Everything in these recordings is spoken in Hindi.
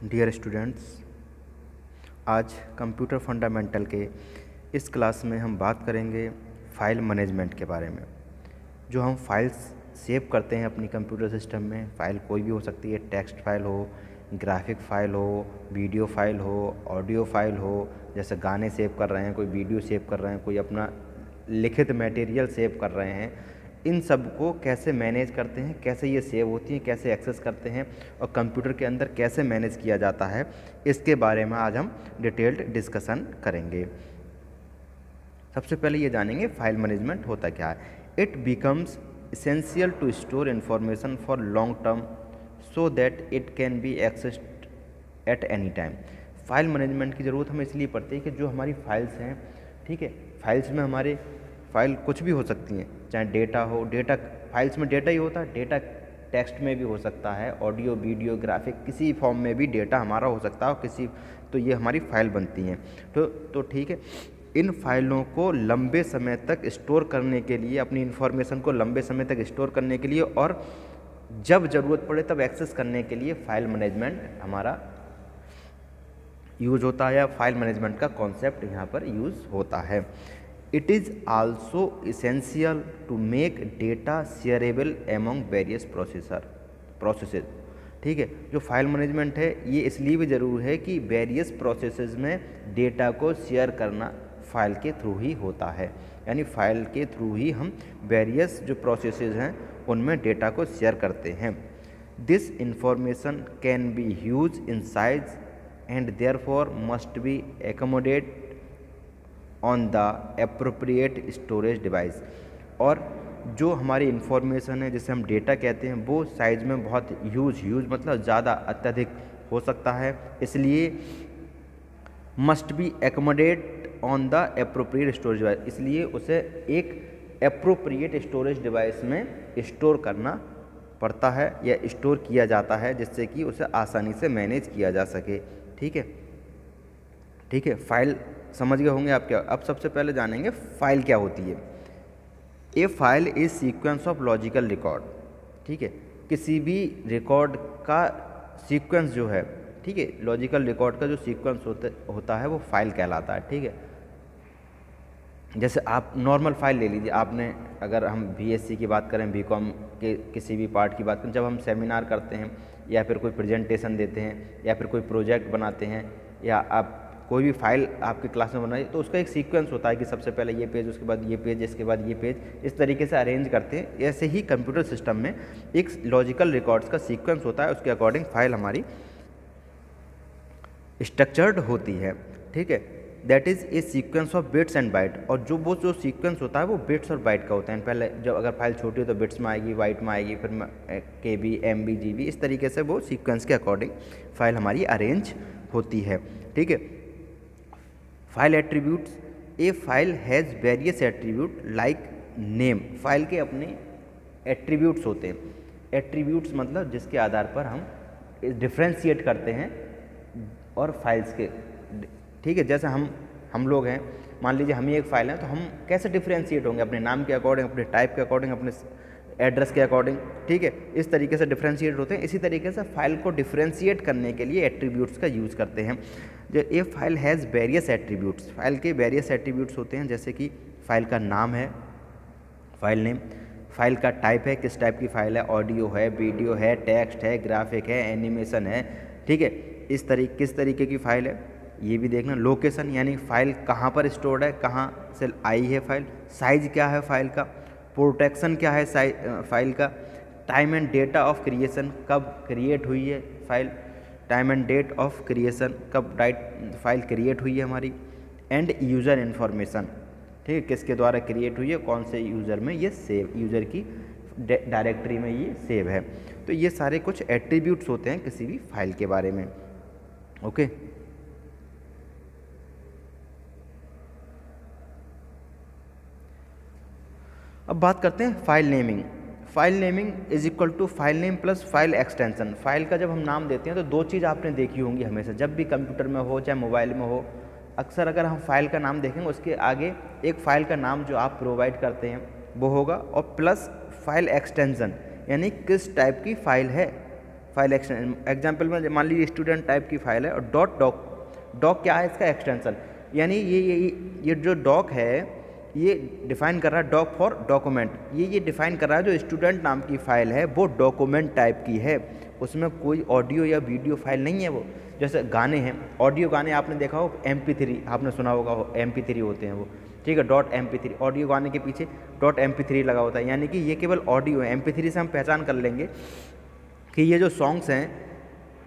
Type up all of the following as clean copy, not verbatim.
डियर स्टूडेंट्स, आज कंप्यूटर फंडामेंटल के इस क्लास में हम बात करेंगे फ़ाइल मैनेजमेंट के बारे में। जो हम फाइल्स सेव करते हैं अपनी कंप्यूटर सिस्टम में, फ़ाइल कोई भी हो सकती है, टेक्स्ट फाइल हो, ग्राफिक फ़ाइल हो, वीडियो फाइल हो, ऑडियो फाइल हो, जैसे गाने सेव कर रहे हैं, कोई वीडियो सेव कर रहे हैं, कोई अपना लिखित मटेरियल सेव कर रहे हैं। इन सब को कैसे मैनेज करते हैं, कैसे ये सेव होती हैं, कैसे एक्सेस करते हैं और कंप्यूटर के अंदर कैसे मैनेज किया जाता है, इसके बारे में आज हम डिटेल्ड डिस्कशन करेंगे। सबसे पहले ये जानेंगे फाइल मैनेजमेंट होता क्या है। It becomes essential to store information for long term so that it can be accessed at any time। File management की ज़रूरत हमें इसलिए पड़ती है कि जो हमारी फाइल्स हैं, ठीक है, फाइल्स में हमारे फाइल कुछ भी हो सकती हैं, चाहे डेटा हो, डेटा फाइल्स में डेटा ही होता है, डेटा टेक्स्ट में भी हो सकता है, ऑडियो वीडियो ग्राफिक किसी फॉर्म में भी डेटा हमारा हो सकता है और किसी, तो ये हमारी फाइल बनती हैं। तो ठीक है, इन फाइलों को लंबे समय तक स्टोर करने के लिए, अपनी इन्फॉर्मेशन को लंबे समय तक स्टोर करने के लिए और जब ज़रूरत पड़े तब एक्सेस करने के लिए फाइल मैनेजमेंट हमारा यूज होता है, या फाइल मैनेजमेंट का कॉन्सेप्ट यहाँ पर यूज़ होता है। It is also essential to make data shareable among various processes. ठीक है, जो फाइल मैनेजमेंट है ये इसलिए भी ज़रूरी है कि वेरियस प्रोसेसेस में डेटा को शेयर करना फाइल के थ्रू ही होता है, यानी फाइल के थ्रू ही हम वेरियस जो प्रोसेसेस हैं उनमें डेटा को शेयर करते हैं। This information can be huge in size and therefore must be accommodate on the appropriate storage device. और जो हमारी इंफॉर्मेशन है, जिसे हम डेटा कहते हैं, वो साइज़ में बहुत ह्यूज मतलब ज़्यादा अत्यधिक हो सकता है, इसलिए must be accommodate on the appropriate storage device, इसलिए उसे एक एप्रोप्रिएट स्टोरेज डिवाइस में स्टोर करना पड़ता है या स्टोर किया जाता है, जिससे कि उसे आसानी से मैनेज किया जा सके। ठीक है, फाइल समझ गए होंगे आप क्या। अब सबसे पहले जानेंगे फाइल क्या होती है। A file is sequence of logical record. ठीक है, किसी भी रिकॉर्ड का सीक्वेंस जो है, ठीक है, लॉजिकल रिकॉर्ड का जो सीक्वेंस होता है वो फाइल कहलाता है। ठीक है, जैसे आप नॉर्मल फाइल ले लीजिए, आपने, अगर हम बीएससी की बात करें, बीकॉम के किसी भी पार्ट की बात करें, जब हम सेमिनार करते हैं या फिर कोई प्रेजेंटेशन देते हैं या फिर कोई प्रोजेक्ट बनाते हैं या आप कोई भी फाइल आपकी क्लास में बनाई, तो उसका एक सीक्वेंस होता है कि सबसे पहले ये पेज, उसके बाद ये पेज, इसके बाद ये पेज, इस तरीके से अरेंज करते हैं। ऐसे ही कंप्यूटर सिस्टम में एक लॉजिकल रिकॉर्ड्स का सीक्वेंस होता है, उसके अकॉर्डिंग फाइल हमारी स्ट्रक्चर्ड होती है। ठीक है, that is a sequence of bits and byte. और जो सीक्वेंस होता है वो बिट्स और बाइट का होता है। पहले जब अगर फाइल छोटी हो तो बिट्स में आएगी, बाइट में आएगी, फिर KB, MB, GB, इस तरीके से वो सीक्वेंस के अकॉर्डिंग फाइल हमारी अरेंज होती है। ठीक है, file attributes. A file has various attribute like name. File के अपने एट्रीब्यूट्स होते हैं। एट्रीब्यूट्स मतलब जिसके आधार पर हम डिफ्रेंशिएट करते हैं और फाइल्स के, ठीक है, जैसे हम लोग हैं, मान लीजिए हम ही एक फाइल है, तो हम कैसे डिफ्रेंशिएट होंगे, अपने नाम के अकॉर्डिंग, अपने टाइप के अकॉर्डिंग, अपने एड्रेस के अकॉर्डिंग। ठीक है, इस तरीके से डिफ्रेंशिएट होते हैं। इसी तरीके से फाइल को डिफ्रेंशिएट करने के लिए एट्रीब्यूट्स का यूज़ करते हैं। जो a file has various attributes, file के वेरियस एट्रीब्यूट्स होते हैं, जैसे कि फाइल का नाम है, फाइल नेम, फाइल का टाइप है, किस टाइप की फाइल है, ऑडियो है, वीडियो है, टेक्स्ट है, ग्राफिक है, एनिमेशन है। ठीक है, किस तरीके की फाइल है ये भी देखना। लोकेशन, यानी फाइल कहाँ पर स्टोर्ड है, कहाँ से आई है फाइल। साइज क्या है फाइल का, प्रोटेक्शन क्या है फाइल का। Time and data of creation, कब क्रिएट हुई है file, time and date of creation, कब फाइल क्रिएट हुई है हमारी। एंड यूज़र इन्फॉर्मेशन, ठीक है, किसके द्वारा क्रिएट हुई है, कौन से यूज़र में ये सेव, यूज़र की डायरेक्टरी में ये सेव है। तो ये सारे कुछ एट्रीब्यूट्स होते हैं किसी भी फाइल के बारे में। ओके, अब बात करते हैं file naming. File naming is equal to file name plus file extension. File का जब हम नाम देते हैं तो दो चीज़ आपने देखी होंगी हमेशा, जब भी कंप्यूटर में हो चाहे मोबाइल में हो, अक्सर अगर हम फाइल का नाम देखेंगे उसके आगे एक फाइल का नाम जो आप प्रोवाइड करते हैं वो होगा, और प्लस फाइल एक्सटेंशन, यानी किस टाइप की फाइल है फाइल एक्सटेंशन। एग्जाम्पल में मान लीजिए स्टूडेंट टाइप की फाइल है और डॉट डॉक, डॉक क्या है इसका एक्सटेंशन, यानी ये जो डॉक है ये डिफाइन कर रहा है डॉक फॉर डॉक्यूमेंट, ये डिफाइन कर रहा है जो स्टूडेंट नाम की फ़ाइल है वो डॉक्यूमेंट टाइप की है, उसमें कोई ऑडियो या वीडियो फाइल नहीं है। वो जैसे गाने हैं, ऑडियो गाने आपने देखा हो MP3, आपने सुना होगा MP3 होते हैं वो, ठीक है, .mp3 ऑडियो गाने के पीछे .mp3 लगा होता है, यानी कि ये केवल ऑडियो है। MP3 से हम पहचान कर लेंगे कि ये जो सॉन्ग्स हैं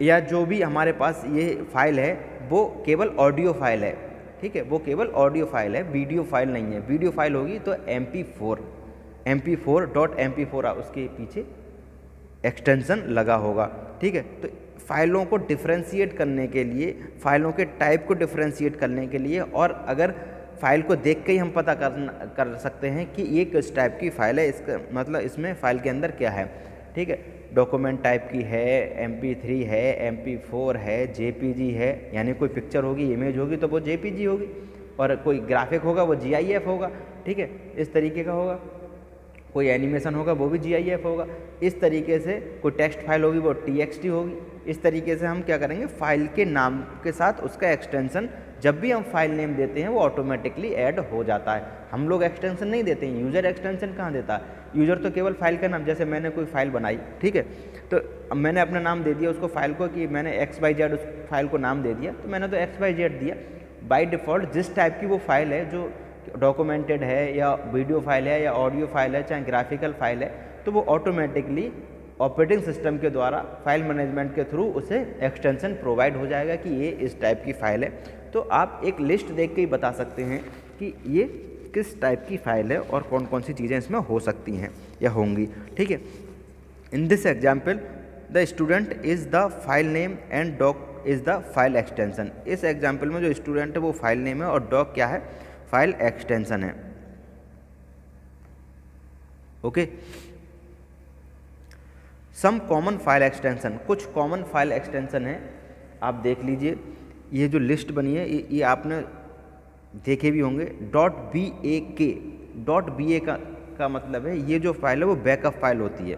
या जो भी हमारे पास ये फाइल है वो केवल ऑडियो फाइल है, ठीक है, वो केवल ऑडियो फाइल है, वीडियो फाइल नहीं है। वीडियो फाइल होगी तो MP4 उसके पीछे एक्सटेंशन लगा होगा, ठीक है। तो फाइलों को डिफ्रेंशिएट करने के लिए, फाइलों के टाइप को डिफ्रेंशिएट करने के लिए, और अगर फाइल को देख के ही हम पता कर सकते हैं कि ये किस टाइप की फ़ाइल है, इसका मतलब इसमें फ़ाइल के अंदर क्या है, ठीक है। डॉक्यूमेंट टाइप की है, MP3 है, MP4 है, JPG है, यानी कोई पिक्चर होगी, इमेज होगी तो वो JPG होगी, और कोई ग्राफिक होगा वो GIF होगा, ठीक है, इस तरीके का होगा। कोई एनिमेशन होगा वो भी GIF होगा। इस तरीके से कोई टेक्स्ट फाइल होगी वो TXT होगी। इस तरीके से हम क्या करेंगे, फाइल के नाम के साथ उसका एक्सटेंशन जब भी हम फाइल नेम देते हैं वो ऑटोमेटिकली ऐड हो जाता है। हम लोग एक्सटेंशन नहीं देते हैं, यूज़र एक्सटेंशन कहाँ देता है, यूज़र तो केवल फाइल का नाम, जैसे मैंने कोई फाइल बनाई, ठीक है, तो अब मैंने अपना नाम दे दिया उसको फाइल को कि मैंने XYZ उस फाइल को नाम दे दिया, तो मैंने तो XYZ दिया। बाय डिफ़ॉल्ट जिस टाइप की वो फाइल है, जो डॉक्यूमेंटेड है या वीडियो फाइल है या ऑडियो फाइल है चाहे ग्राफिकल फाइल है, तो वो ऑटोमेटिकली ऑपरेटिंग सिस्टम के द्वारा फाइल मैनेजमेंट के थ्रू उसे एक्सटेंशन प्रोवाइड हो जाएगा कि ये इस टाइप की फ़ाइल है। तो आप एक लिस्ट देख के ही बता सकते हैं कि ये किस टाइप की फ़ाइल है और कौन कौन सी चीज़ें इसमें हो सकती हैं या होंगी, ठीक है। In this example the student is the file name and doc is the file extension. इस एग्जाम्पल में जो स्टूडेंट है वो फाइल नेम है और डॉक क्या है, फाइल एक्सटेंशन है, okay. Some common file extension, कुछ कॉमन फाइल एक्सटेंशन है, आप देख लीजिए। ये जो लिस्ट बनी है ये आपने देखे भी होंगे। .BAK का मतलब है ये जो फाइल है वो बैकअप फाइल होती है,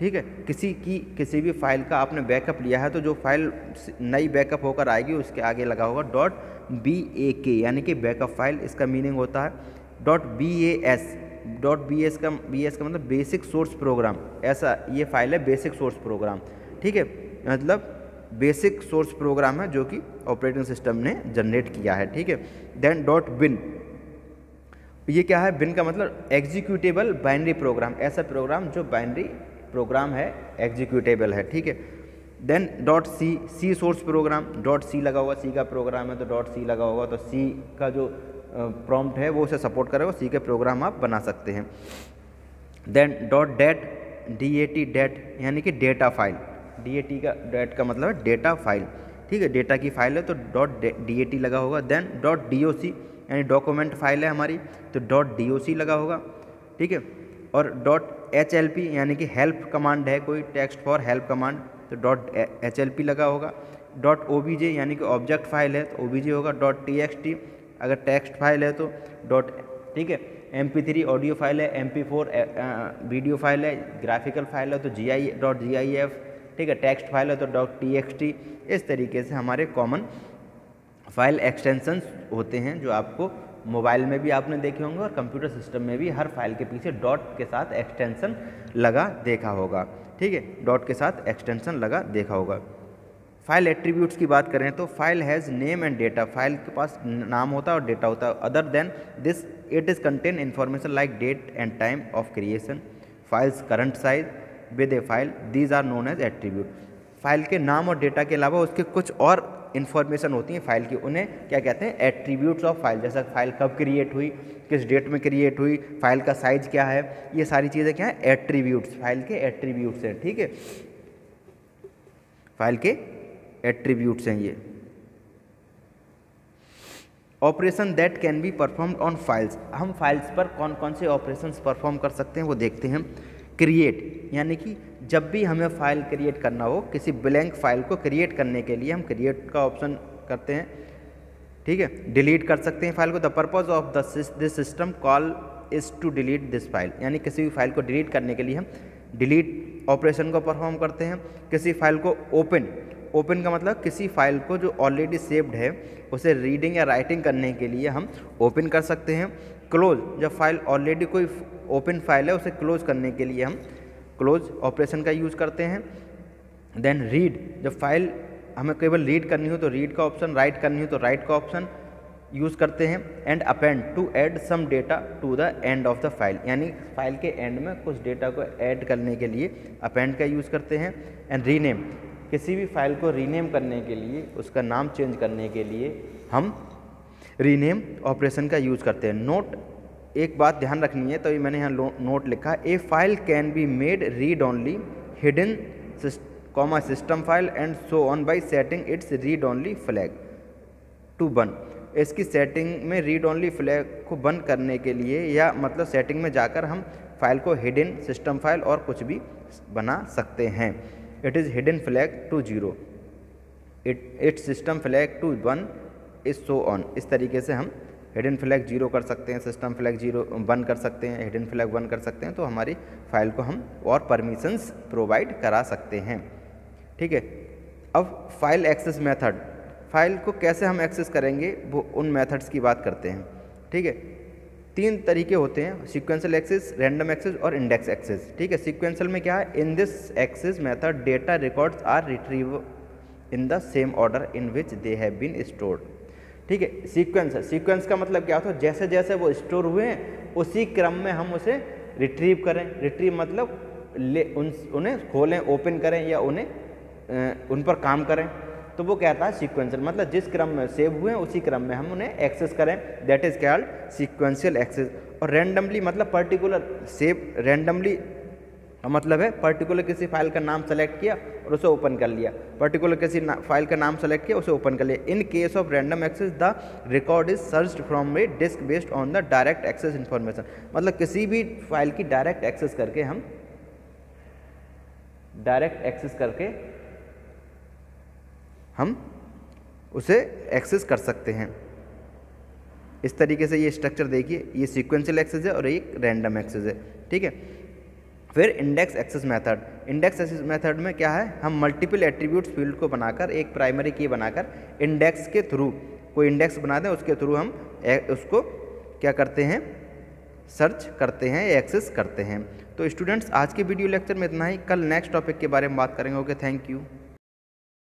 ठीक है। किसी भी फाइल का आपने बैकअप लिया है तो जो फाइल नई बैकअप होकर आएगी उसके आगे लगा होगा .BAK यानी कि बैकअप फाइल, इसका मीनिंग होता है .BAS का मतलब बेसिक सोर्स प्रोग्राम, ऐसा ये फाइल है बेसिक सोर्स प्रोग्राम, ठीक है, मतलब बेसिक सोर्स प्रोग्राम है जो कि ऑपरेटिंग सिस्टम ने जनरेट किया है, ठीक है। देन .bin, ये क्या है, bin का मतलब एग्जीक्यूटेबल बाइनरी प्रोग्राम, ऐसा प्रोग्राम जो बाइनरी प्रोग्राम है, एग्जीक्यूटेबल है, ठीक है। Then .C source program, .C लगा होगा, C का प्रोग्राम है तो .C लगा होगा, तो C का जो प्रॉम्प्ट है वो उसे सपोर्ट करेगा, C के प्रोग्राम आप बना सकते हैं। देन .dat यानी कि डेटा फाइल, DAT का मतलब है डेटा फाइल, ठीक है, डेटा की फाइल है तो .dat लगा होगा। देन .doc यानी डॉक्यूमेंट फाइल है हमारी तो .doc लगा होगा, ठीक है। और .hlp यानी कि हेल्प कमांड है, कोई टेक्स्ट फॉर हेल्प कमांड तो .hlp लगा होगा। .obj यानी कि ऑब्जेक्ट फाइल है तो obj होगा। .txt अगर टेक्स्ट फाइल है तो ठीक है। MP3 ऑडियो फाइल है, MP4 वीडियो फाइल है, ग्राफिकल फाइल है तो .gif, ठीक है, टेक्स्ट फाइल है तो .txt। इस तरीके से हमारे कॉमन फाइल एक्सटेंशंस होते हैं जो आपको मोबाइल में भी आपने देखे होंगे और कंप्यूटर सिस्टम में भी हर फाइल के पीछे डॉट के साथ एक्सटेंशन लगा देखा होगा, ठीक है, डॉट के साथ एक्सटेंशन लगा देखा होगा। फाइल एट्रीब्यूट्स की बात करें तो file has name and data, file के पास नाम होता है और डेटा होता है। Other than this it is contain information like date and time of creation, files current size with a file, these are known as attribute. File के नाम और डेटा के अलावा उसके कुछ और इन्फॉर्मेशन होती है फाइल की, उन्हें क्या कहते हैं, एट्रीब्यूट्स ऑफ फाइल। जैसा फाइल कब क्रिएट हुई, किस डेट में क्रिएट हुई, फाइल का साइज क्या है, ये सारी चीज़ें क्या है, एट्रीब्यूट्स, फाइल के एट्रीब्यूट्स हैं, ठीक है, फाइल के एट्रीब्यूट्स हैं ये। Operation that can be performed on files, हम फाइल्स पर कौन कौन से ऑपरेशंस परफॉर्म कर सकते हैं वो देखते हैं। क्रिएट यानी कि जब भी हमें फाइल क्रिएट करना हो, किसी ब्लैंक फाइल को क्रिएट करने के लिए हम क्रिएट का ऑप्शन करते हैं, ठीक है। डिलीट कर सकते हैं फाइल को, the purpose of this system call is to delete this file, यानी किसी भी फाइल को डिलीट करने के लिए हम डिलीट ऑपरेशन को परफॉर्म करते हैं, किसी फाइल को ओपन का मतलब किसी फाइल को जो ऑलरेडी सेव्ड है उसे रीडिंग या राइटिंग करने के लिए हम ओपन कर सकते हैं। क्लोज, जब फाइल ऑलरेडी कोई ओपन फाइल है उसे क्लोज करने के लिए हम क्लोज ऑपरेशन का यूज़ करते हैं। देन रीड, जब फाइल हमें केवल रीड करनी हो तो रीड का ऑप्शन, राइट करनी हो तो राइट का ऑप्शन यूज़ करते हैं। And append, to add some data to the end of the file, यानी फाइल के एंड में कुछ डेटा को ऐड करने के लिए अपेंड का यूज़ करते हैं। एंड रीनेम, किसी भी फाइल को रीनेम करने के लिए, उसका नाम चेंज करने के लिए हम रीनेम ऑपरेशन का यूज़ करते हैं। नोट, एक बात ध्यान रखनी है, तो ये मैंने यहाँ नोट लिखा है, a file can be made read only hidden comma system file and so on by setting its read only flag to one. इसकी सेटिंग में रीड ओनली फ्लैग को बंद करने के लिए, या मतलब सेटिंग में जाकर हम फाइल को हिडन सिस्टम फाइल और कुछ भी बना सकते हैं। It is hidden flag to 0, it's system flag to 1 is so on. इस तरीके से हम हिडन फ्लैग 0 कर सकते हैं, सिस्टम फ्लैग 0 1 कर सकते हैं, हिडन फ्लैग 1 कर सकते हैं। तो हमारी फाइल को हम और परमिशंस प्रोवाइड करा सकते हैं। ठीक है, अब फाइल एक्सेस मेथड, फाइल को कैसे हम एक्सेस करेंगे वो उन मेथड्स की बात करते हैं। ठीक है, 3 तरीके होते हैं, सीक्वेंशियल एक्सेस, रैंडम एक्सेस और इंडेक्स एक्सेस। ठीक है, सीक्वेंशियल में क्या है, in this access method data records are retrieve in the same order in which they have been stored. ठीक है, सीक्वेंस का मतलब क्या होता है, जैसे जैसे वो स्टोर हुए हैं उसी क्रम में हम उसे रिट्रीव करें। रिट्रीव मतलब उन्हें खोलें, ओपन करें या उन पर काम करें, तो वो कहता है सीक्वेंशियल, मतलब जिस क्रम में सेव हुए हैं उसी क्रम में हम उन्हें एक्सेस करें, that is called sequential access. और रैंडमली मतलब पर्टिकुलर, सेव रैंडमली मतलब है पर्टिकुलर किसी फाइल का नाम सेलेक्ट किया और उसे ओपन कर लिया, पर्टिकुलर किसी फाइल का नाम सेलेक्ट किया उसे ओपन कर लिया। In case of random access the record is searched from a disk based on the direct access information, मतलब किसी भी फाइल की डायरेक्ट एक्सेस करके हम उसे एक्सेस कर सकते हैं। इस तरीके से ये स्ट्रक्चर देखिए, ये सीक्वेंशियल एक्सेस है और एक रैंडम एक्सेस है। ठीक है, फिर index access method. Index access method में क्या है, हम मल्टीपल एट्रीब्यूट्स फील्ड को बनाकर एक प्राइमरी की बनाकर इंडेक्स के थ्रू कोई इंडेक्स बना दें, उसके थ्रू हम उसको क्या करते हैं, सर्च करते हैं, एक्सेस करते हैं। तो स्टूडेंट्स आज के वीडियो लेक्चर में इतना ही, कल नेक्स्ट टॉपिक के बारे में बात करेंगे। Okay, thank you.